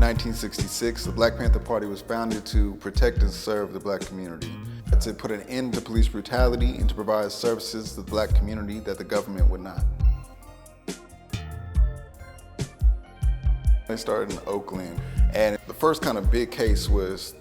1966, the Black Panther Party was founded to protect and serve the black community, to put an end to police brutality and to provide services to the black community that the government would not. They started in Oakland, and the first kind of big case was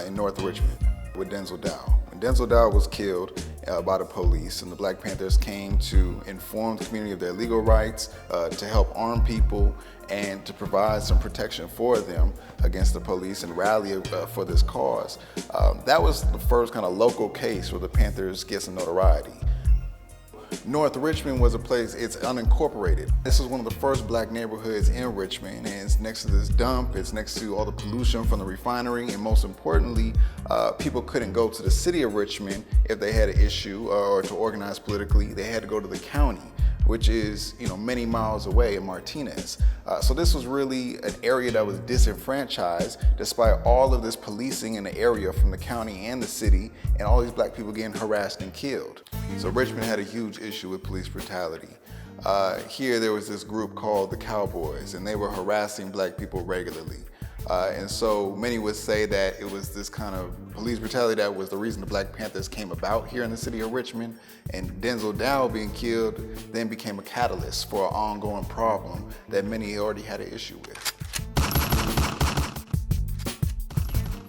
in North Richmond with Denzel Dow. When Denzel Dow was killed by the police, and the Black Panthers came to inform the community of their legal rights, to help arm people, and to provide some protection for them against the police and rally for this cause. That was the first kind of local case where the Panthers get some notoriety. North Richmond was a place, it's unincorporated. This is one of the first black neighborhoods in Richmond, and it's next to this dump, it's next to all the pollution from the refinery, and most importantly, people couldn't go to the city of Richmond if they had an issue or to organize politically. They had to go to the county, which is many miles away in Martinez. So this was really an area that was disenfranchised despite all of this policing in the area from the county and the city, and all these black people getting harassed and killed. So Richmond had a huge issue with police brutality. Here there was this group called the Cowboys, and they were harassing black people regularly. And so many would say that it was this kind of police brutality that was the reason the Black Panthers came about here in the city of Richmond, and Denzel Dow being killed then became a catalyst for an ongoing problem that many already had an issue with.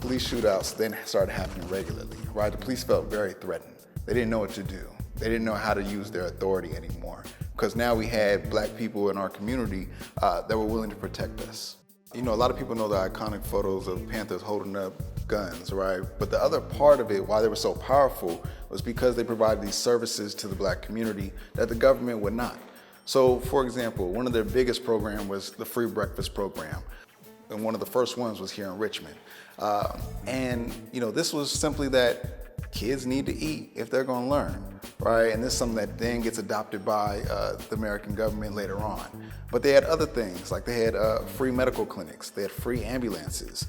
Police shootouts then started happening regularly, right? The police felt very threatened. They didn't know what to do. They didn't know how to use their authority anymore, because now we had black people in our community that were willing to protect us. A lot of people know the iconic photos of Panthers holding up guns, right? But the other part of it, why they were so powerful, was because they provided these services to the black community that the government would not. So, for example, one of their biggest programs was the free breakfast program. And one of the first ones was here in Richmond. This was simply that kids need to eat if they're going to learn, right? And this is something that then gets adopted by the American government later on. But they had other things, like they had free medical clinics, they had free ambulances,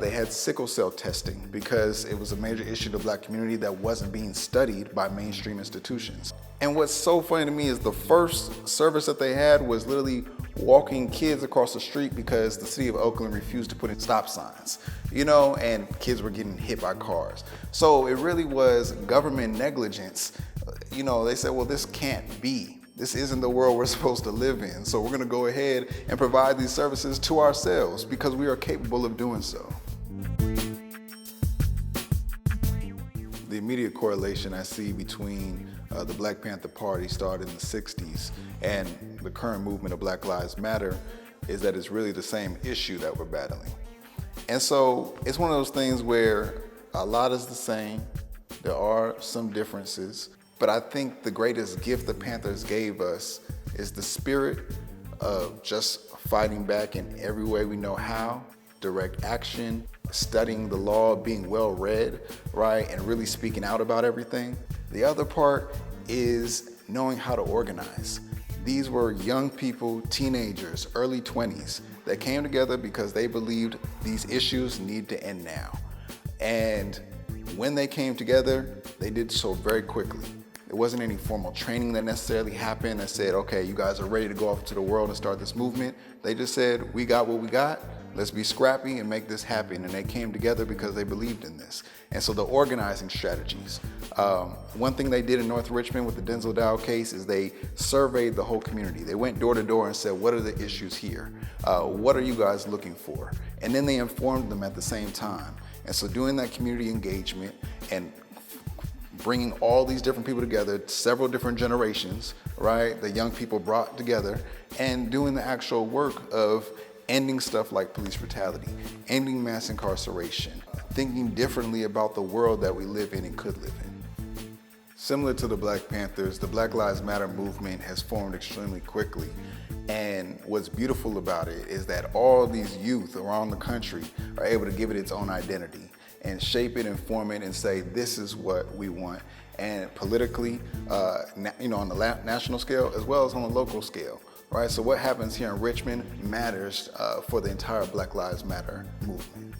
they had sickle cell testing, because it was a major issue to the black community that wasn't being studied by mainstream institutions. And what's so funny to me is the first service that they had was literally walking kids across the street because the city of Oakland refused to put in stop signs, and kids were getting hit by cars. So it really was government negligence. They said, well, this can't be. This isn't the world we're supposed to live in. So we're going to go ahead and provide these services to ourselves because we are capable of doing so. The immediate correlation I see between the Black Panther Party started in the 60s and the current movement of Black Lives Matter is that it's really the same issue that we're battling. And so it's one of those things where a lot is the same, there are some differences, but I think the greatest gift the Panthers gave us is the spirit of just fighting back in every way we know how, direct action, studying the law, being well read, right, and really speaking out about everything. The other part is knowing how to organize. These were young people, teenagers, early 20s, that came together because they believed these issues need to end now. And when they came together, they did so very quickly. There wasn't any formal training that necessarily happened that said, okay, you guys are ready to go off to the world and start this movement. They just said, we got what we got. Let's be scrappy and make this happen. And they came together because they believed in this. And so the organizing strategies. One thing they did in North Richmond with the Denzel Dow case is they surveyed the whole community. They went door to door and said, what are the issues here? What are you guys looking for? And then they informed them at the same time. And so doing that community engagement and bringing all these different people together, several different generations, right? The young people brought together and doing the actual work of ending stuff like police brutality, ending mass incarceration, thinking differently about the world that we live in and could live in. Similar to the Black Panthers, the Black Lives Matter movement has formed extremely quickly. And what's beautiful about it is that all these youth around the country are able to give it its own identity and shape it and form it and say, this is what we want. And politically, on the national scale as well as on the local scale. Right, so what happens here in Richmond matters for the entire Black Lives Matter movement.